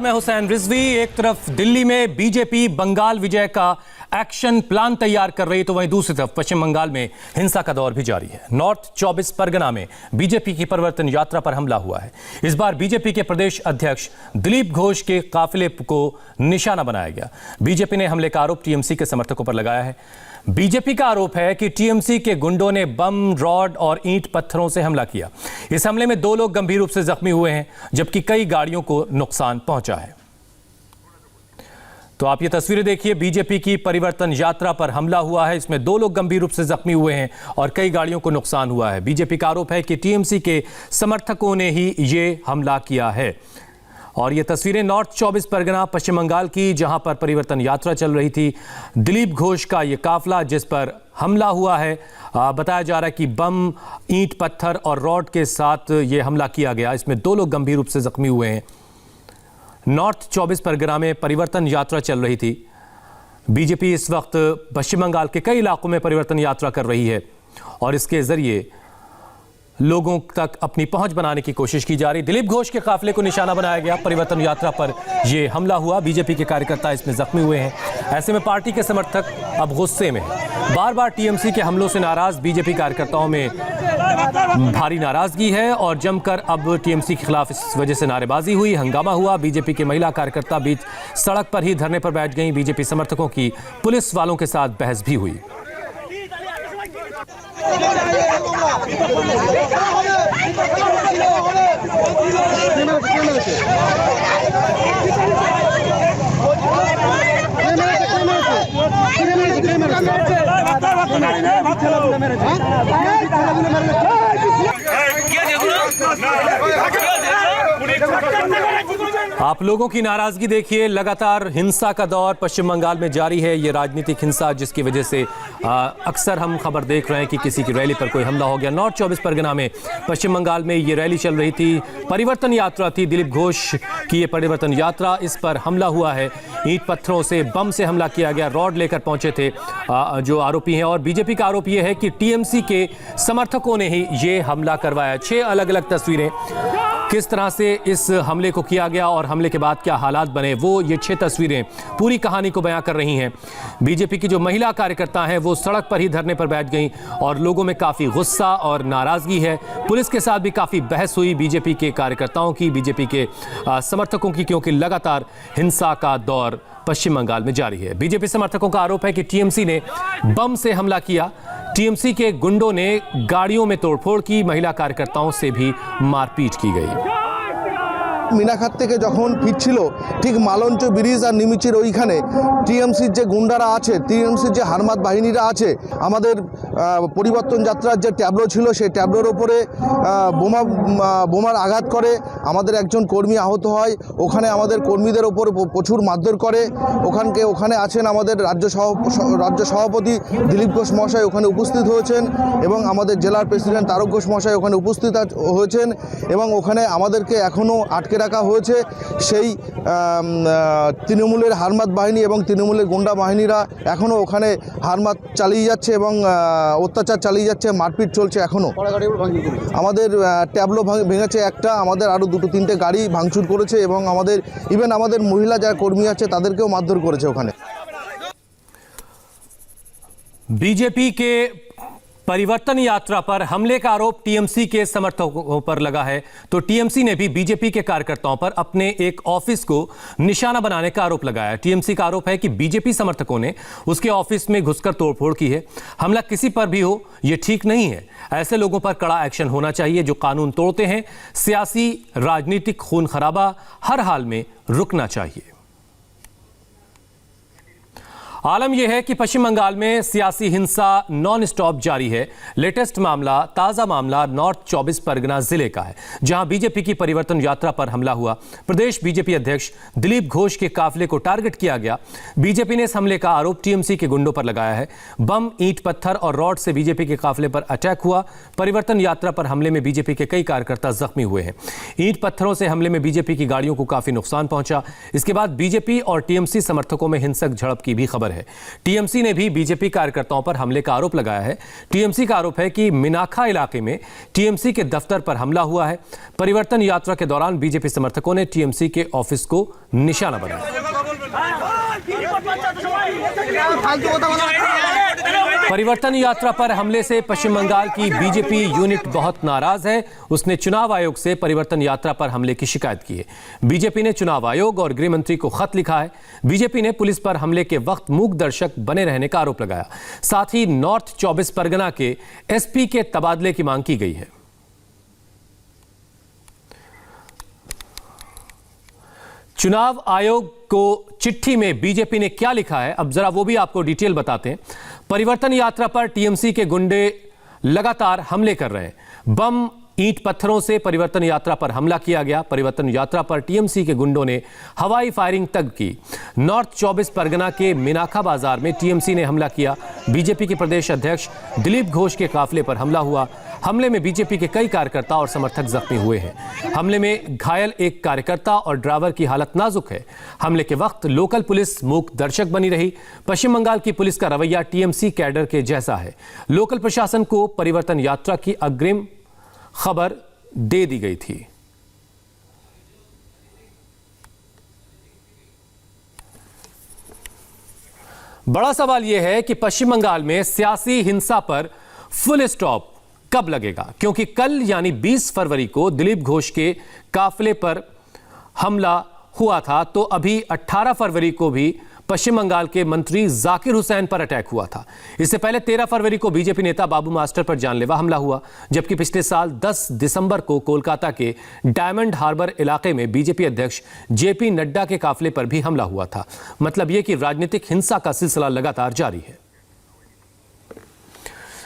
मैं हुसैन रिजवी। एक तरफ दिल्ली में बीजेपी बंगाल विजय का एक्शन प्लान तैयार कर रही, तो वहीं दूसरी तरफ पश्चिम बंगाल में हिंसा का दौर भी जारी है। नॉर्थ 24 परगना में बीजेपी की परिवर्तन यात्रा पर हमला हुआ है। इस बार बीजेपी के प्रदेश अध्यक्ष दिलीप घोष के काफिले को निशाना बनाया गया। बीजेपी ने हमले का आरोप टीएमसी के समर्थकों पर लगाया है। बीजेपी का आरोप है कि टीएमसी के गुंडों ने बम, रॉड और ईंट पत्थरों से हमला किया। इस हमले में 2 लोग गंभीर रूप से जख्मी हुए हैं, जबकि कई गाड़ियों को नुकसान पहुंचा है। तो आप ये तस्वीरें देखिए, बीजेपी की परिवर्तन यात्रा पर हमला हुआ है। इसमें 2 लोग गंभीर रूप से जख्मी हुए हैं और कई गाड़ियों को नुकसान हुआ है। बीजेपी का आरोप है कि टीएमसी के समर्थकों ने ही ये हमला किया है। और ये तस्वीरें नॉर्थ 24 परगना पश्चिम बंगाल की, जहां पर परिवर्तन यात्रा चल रही थी। दिलीप घोष का ये काफिला जिस पर हमला हुआ है, बताया जा रहा है कि बम, ईंट, पत्थर और रॉड के साथ ये हमला किया गया। इसमें 2 लोग गंभीर रूप से जख्मी हुए हैं। नॉर्थ 24 परगना में परिवर्तन यात्रा चल रही थी। बीजेपी इस वक्त पश्चिम बंगाल के कई इलाकों में परिवर्तन यात्रा कर रही है और इसके जरिए लोगों तक अपनी पहुंच बनाने की कोशिश की जा रही। दिलीप घोष के काफिले को निशाना बनाया गया। परिवर्तन यात्रा पर यह हमला हुआ। बीजेपी के कार्यकर्ता इसमें जख्मी हुए हैं। ऐसे में पार्टी के समर्थक अब गुस्से में हैं। बार बार टीएमसी के हमलों से नाराज बीजेपी कार्यकर्ताओं में भारी नाराजगी है और जमकर अब टीएमसी के खिलाफ इस वजह से नारेबाजी हुई, हंगामा हुआ। बीजेपी के महिला कार्यकर्ता बीच सड़क पर ही धरने पर बैठ गई। बीजेपी समर्थकों की पुलिस वालों के साथ बहस भी हुई। आप लोगों की नाराजगी देखिए। लगातार हिंसा का दौर पश्चिम बंगाल में जारी है। ये राजनीतिक हिंसा जिसकी वजह से अक्सर हम खबर देख रहे हैं कि किसी की रैली पर कोई हमला हो गया। नॉर्थ 24 परगना में पश्चिम बंगाल में ये रैली चल रही थी, परिवर्तन यात्रा थी। दिलीप घोष की ये परिवर्तन यात्रा, इस पर हमला हुआ है। ईंट पत्थरों से, बम से हमला किया गया। रॉड लेकर पहुंचे थे जो आरोपी हैं। और बीजेपी का आरोप यह है कि टीएमसी के समर्थकों ने ही ये हमला करवाया। 6 अलग अलग तस्वीरें किस तरह से इस हमले को किया गया और हमले के बाद क्या हालात बने, वो ये 6 तस्वीरें पूरी कहानी को बयां कर रही हैं। बीजेपी की जो महिला कार्यकर्ता हैं वो सड़क पर ही धरने पर बैठ गईं और लोगों में काफ़ी गुस्सा और नाराज़गी है। पुलिस के साथ भी काफ़ी बहस हुई बीजेपी के कार्यकर्ताओं की, बीजेपी के समर्थकों की, क्योंकि लगातार हिंसा का दौर पश्चिम बंगाल में जारी है। बीजेपी समर्थकों का आरोप है कि टीएमसी ने बम से हमला किया। टीएमसी के गुंडों ने गाड़ियों में तोड़फोड़ की। महिला कार्यकर्ताओं से भी मारपीट की गई। মিনাখাত থেকে যখন ফিরছিল ঠিক মালঞ্চ ব্রিজ আর নিমিচির ওইখানে টিএমসির যে গুন্ডারা আছে, টিএমসির যে হারমাত বাহিনীরা আছে, আমাদের পরিবর্তন যাত্রার যে ট্যাবলো ছিল সেই ট্যাবলোর ওপরে বোমার আঘাত করে। আমাদের একজন কর্মী আহত হয়। ওখানে আমাদের কর্মীদের ওপর প্রচুর মারধর করে। ওখানে আছেন আমাদের রাজ্য সভাপতি দিলীপ ঘোষ মহাশয়, ওখানে উপস্থিত হয়েছেন এবং আমাদের জেলার প্রেসিডেন্ট তারক ঘোষ মহাশয় ওখানে উপস্থিত হয়েছেন এবং ওখানে আমাদেরকে এখনও আটকে রাখা হয়েছে। সেই তৃণমূলের হারমাত বাহিনী এবং তৃণমূলের গুন্ডা বাহিনীরা এখনও ওখানে হারমাত চালিয়ে যাচ্ছে এবং অত্যাচার চালিয়ে যাচ্ছে, মারপিট চলছে এখনও। আমাদের ট্যাবলো ভেঙেছে একটা, আমাদের আরও 2-3টে গাড়ি ভাঙচুর করেছে এবং আমাদের মহিলা যারা কর্মী আছে তাদেরকেও মারধর করেছে ওখানে। बीजेपी के परिवर्तन यात्रा पर हमले का आरोप टीएमसी के समर्थकों पर लगा है, तो टीएमसी ने भी बीजेपी के कार्यकर्ताओं पर अपने एक ऑफिस को निशाना बनाने का आरोप लगाया। टीएमसी का आरोप है कि बीजेपी समर्थकों ने उसके ऑफिस में घुसकर तोड़फोड़ की है। हमला किसी पर भी हो, यह ठीक नहीं है। ऐसे लोगों पर कड़ा एक्शन होना चाहिए जो कानून तोड़ते हैं। सियासी राजनीतिक खून खराबा हर हाल में रुकना चाहिए। आलम यह है कि पश्चिम बंगाल में सियासी हिंसा नॉन स्टॉप जारी है। लेटेस्ट मामला, ताज़ा मामला नॉर्थ 24 परगना जिले का है, जहां बीजेपी की परिवर्तन यात्रा पर हमला हुआ। प्रदेश बीजेपी अध्यक्ष दिलीप घोष के काफिले को टारगेट किया गया। बीजेपी ने इस हमले का आरोप टीएमसी के गुंडों पर लगाया है। बम, ईंट, पत्थर और रॉड से बीजेपी के काफिले पर अटैक हुआ। परिवर्तन यात्रा पर हमले में बीजेपी के कई कार्यकर्ता जख्मी हुए हैं। ईंट पत्थरों से हमले में बीजेपी की गाड़ियों को काफी नुकसान पहुंचा। इसके बाद बीजेपी और टीएमसी समर्थकों में हिंसक झड़प की भी खबर है। है। टीएमसी ने भी बीजेपी कार्यकर्ताओं पर हमले का आरोप लगाया है। टीएमसी का आरोप है कि मिनाखा इलाके में टीएमसी के दफ्तर पर हमला हुआ है। परिवर्तन यात्रा के दौरान बीजेपी समर्थकों ने टीएमसी के ऑफिस को निशाना बनाया। परिवर्तन यात्रा पर हमले से पश्चिम बंगाल की बीजेपी यूनिट बहुत नाराज है। उसने चुनाव आयोग से परिवर्तन यात्रा पर हमले की शिकायत की है। बीजेपी ने चुनाव आयोग और गृह मंत्री को खत लिखा है। बीजेपी ने पुलिस पर हमले के वक्त मूक दर्शक बने रहने का आरोप लगाया। साथ ही नॉर्थ 24 परगना के एसपी के तबादले की मांग की गई है। चुनाव आयोग को चिट्ठी में बीजेपी ने क्या लिखा है, अब जरा वो भी आपको डिटेल बताते हैं। परिवर्तन यात्रा पर टीएमसी के गुंडे लगातार हमले कर रहे हैं। बम, ईंट पत्थरों से परिवर्तन यात्रा पर हमला किया गया। परिवर्तन यात्रा पर टीएमसी के गुंडों ने हवाई फायरिंग तक की। नॉर्थ 24 परगना के मिनाखा बाजार में टीएमसी ने हमला किया। बीजेपी के प्रदेश अध्यक्ष दिलीप घोष के काफिले पर हमला हुआ। हमले में बीजेपी के कई कार्यकर्ता और समर्थक जख्मी हुए हैं। हमले में घायल एक कार्यकर्ता और ड्राइवर की हालत नाजुक है। हमले के वक्त लोकल पुलिस मूक दर्शक बनी रही। पश्चिम बंगाल की पुलिस का रवैया टीएमसी कैडर के जैसा है। लोकल प्रशासन को परिवर्तन यात्रा की अग्रिम खबर दे दी गई थी। बड़ा सवाल यह है कि पश्चिम बंगाल में सियासी हिंसा पर फुल स्टॉप कब लगेगा, क्योंकि कल यानी 20 फरवरी को दिलीप घोष के काफिले पर हमला हुआ था, तो अभी 18 फरवरी को भी पश्चिम बंगाल के मंत्री जाकिर हुसैन पर अटैक हुआ था। इससे पहले 13 फरवरी को बीजेपी नेता बाबू मास्टर पर जानलेवा हमला हुआ, जबकि पिछले साल 10 दिसंबर को कोलकाता के डायमंड हार्बर इलाके में बीजेपी अध्यक्ष जेपी नड्डा के काफिले पर भी हमला हुआ था। मतलब यह कि राजनीतिक हिंसा का सिलसिला लगातार जारी है।